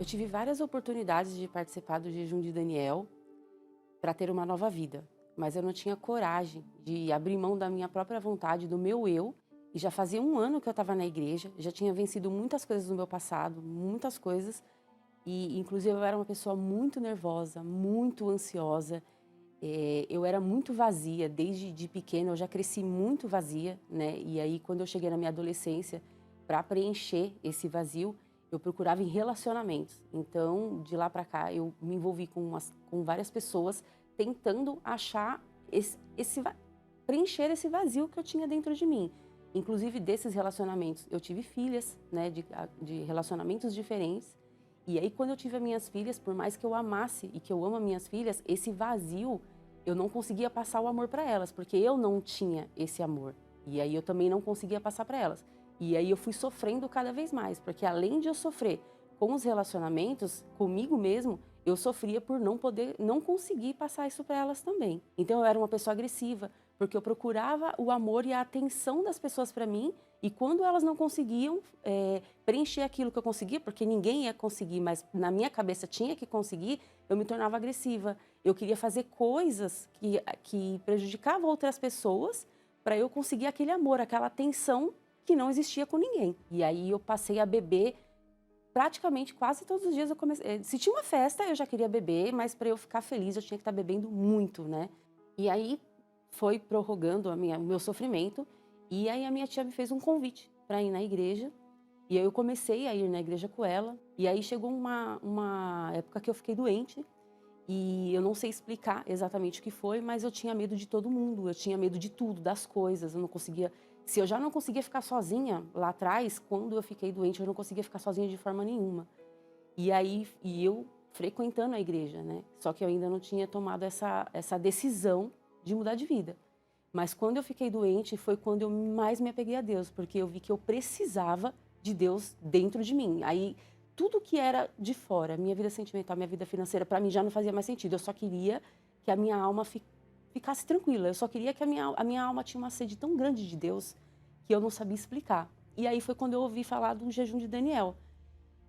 Eu tive várias oportunidades de participar do jejum de Daniel para ter uma nova vida, mas eu não tinha coragem de abrir mão da minha própria vontade, do meu eu. E já fazia um ano que eu estava na igreja, já tinha vencido muitas coisas no meu passado, muitas coisas. E, inclusive, eu era uma pessoa muito nervosa, muito ansiosa. Eu era muito vazia, desde de pequena eu já cresci muito vazia, né? E aí, quando eu cheguei na minha adolescência, para preencher esse vazio, eu procurava em relacionamentos. Então, de lá para cá, eu me envolvi com várias pessoas tentando achar preencher esse vazio que eu tinha dentro de mim. Inclusive, desses relacionamentos, eu tive filhas, né, de relacionamentos diferentes. E aí, quando eu tive as minhas filhas, por mais que eu amasse e que eu amo as minhas filhas, esse vazio, eu não conseguia passar o amor para elas, porque eu não tinha esse amor. E aí, eu também não conseguia passar para elas. E aí, eu fui sofrendo cada vez mais, porque além de eu sofrer com os relacionamentos, comigo mesmo, eu sofria por não conseguir passar isso para elas também. Então, eu era uma pessoa agressiva, porque eu procurava o amor e a atenção das pessoas para mim, e quando elas não conseguiam preencher aquilo que eu conseguia, porque ninguém ia conseguir, mas na minha cabeça tinha que conseguir, eu me tornava agressiva. Eu queria fazer coisas que prejudicavam outras pessoas para eu conseguir aquele amor, aquela atenção que não existia com ninguém. E aí eu passei a beber praticamente quase todos os dias. Eu comecei, se tinha uma festa, eu já queria beber, mas para eu ficar feliz eu tinha que estar bebendo muito, né? E aí foi prorrogando o meu sofrimento. E aí a minha tia me fez um convite para ir na igreja. E aí eu comecei a ir na igreja com ela. E aí chegou uma época que eu fiquei doente. E eu não sei explicar exatamente o que foi, mas eu tinha medo de todo mundo. Eu tinha medo de tudo, das coisas. Eu não conseguia... Se eu já não conseguia ficar sozinha lá atrás, quando eu fiquei doente, eu não conseguia ficar sozinha de forma nenhuma. E eu frequentando a igreja, né? Só que eu ainda não tinha tomado essa decisão de mudar de vida. Mas quando eu fiquei doente, foi quando eu mais me apeguei a Deus, porque eu vi que eu precisava de Deus dentro de mim. Aí, tudo que era de fora, minha vida sentimental, minha vida financeira, para mim já não fazia mais sentido. Eu só queria que a minha alma ficasse tranquila. Eu só queria que a minha alma tinha uma sede tão grande de Deus que eu não sabia explicar. E aí foi quando eu ouvi falar do jejum de Daniel.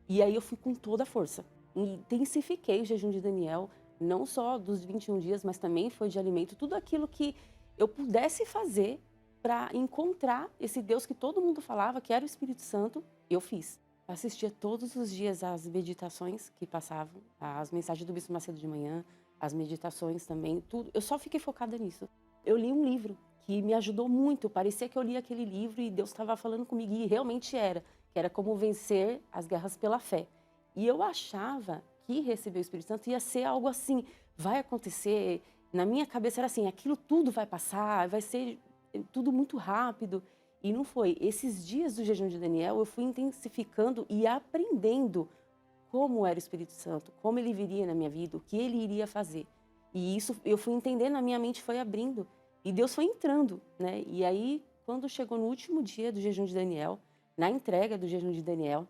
E aí eu fui com toda a força. Intensifiquei o jejum de Daniel, não só dos 21 dias, mas também foi de alimento, tudo aquilo que eu pudesse fazer para encontrar esse Deus que todo mundo falava, que era o Espírito Santo, eu fiz. Assistia todos os dias às meditações que passavam, as mensagens do Bispo Macedo de manhã, as meditações também, tudo. Eu só fiquei focada nisso. Eu li um livro que me ajudou muito, parecia que eu li aquele livro e Deus estava falando comigo, e realmente era, que era como vencer as guerras pela fé. E eu achava que receber o Espírito Santo ia ser algo assim, vai acontecer, na minha cabeça era assim, aquilo tudo vai passar, vai ser tudo muito rápido. E não foi. Esses dias do jejum de Daniel, eu fui intensificando e aprendendo como era o Espírito Santo, como ele viria na minha vida, o que ele iria fazer. E isso eu fui entendendo, a minha mente foi abrindo. E Deus foi entrando, né? E aí, quando chegou no último dia do jejum de Daniel, na entrega do jejum de Daniel,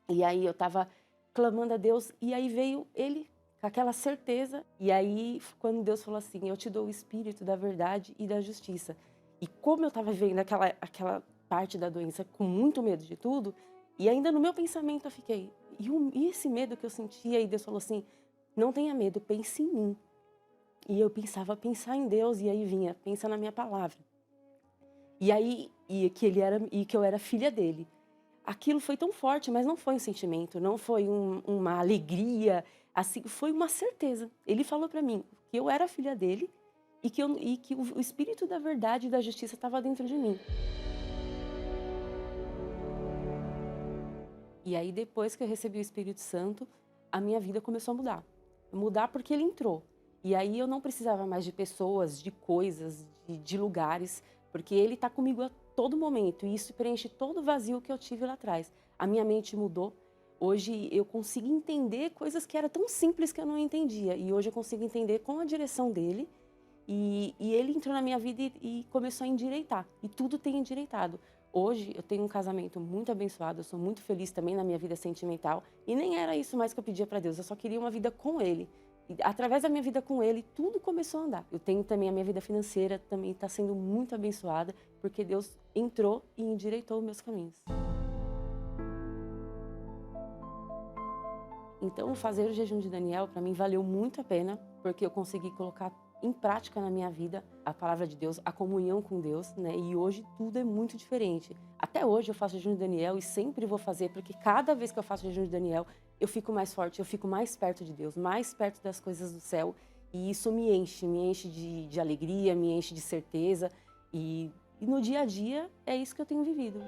e aí eu estava clamando a Deus, e aí veio ele com aquela certeza. E aí, quando Deus falou assim, eu te dou o Espírito da verdade e da justiça. E como eu estava vivendo aquela parte da doença com muito medo de tudo, e ainda no meu pensamento eu fiquei, e esse medo que eu sentia, e Deus falou assim, não tenha medo, pense em mim. E eu pensar em Deus, e aí vinha, pensa na minha palavra. E aí, e que eu era filha dele. Aquilo foi tão forte, mas não foi um sentimento, não foi uma alegria, assim, foi uma certeza. Ele falou para mim que eu era filha dele e que o Espírito da verdade e da justiça estava dentro de mim. E aí, depois que eu recebi o Espírito Santo, a minha vida começou a mudar. Mudar porque ele entrou. E aí eu não precisava mais de pessoas, de coisas, de lugares, porque ele está comigo a todo momento. E isso preenche todo o vazio que eu tive lá atrás. A minha mente mudou. Hoje eu consigo entender coisas que eram tão simples que eu não entendia. E hoje eu consigo entender com a direção dele. E ele entrou na minha vida e começou a endireitar. E tudo tem endireitado. Hoje eu tenho um casamento muito abençoado, eu sou muito feliz também na minha vida sentimental. E nem era isso mais que eu pedia para Deus, eu só queria uma vida com Ele. E através da minha vida com Ele, tudo começou a andar. Eu tenho também a minha vida financeira, também está sendo muito abençoada, porque Deus entrou e endireitou os meus caminhos. Então, fazer o jejum de Daniel, para mim, valeu muito a pena, porque eu consegui colocar em prática na minha vida a palavra de Deus, a comunhão com Deus, né? E hoje tudo é muito diferente. Até hoje eu faço jejum de Daniel e sempre vou fazer, porque cada vez que eu faço jejum de Daniel, eu fico mais forte, eu fico mais perto de Deus, mais perto das coisas do céu. E isso me enche de alegria, me enche de certeza. E no dia a dia é isso que eu tenho vivido.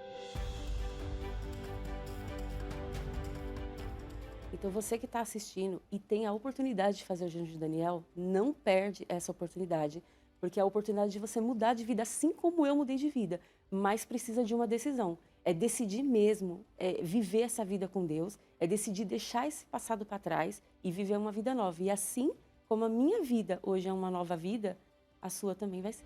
Então você que está assistindo e tem a oportunidade de fazer o jejum de Daniel, não perde essa oportunidade, porque é a oportunidade de você mudar de vida, assim como eu mudei de vida, mas precisa de uma decisão. É decidir mesmo, é viver essa vida com Deus, é decidir deixar esse passado para trás e viver uma vida nova. E assim como a minha vida hoje é uma nova vida, a sua também vai ser.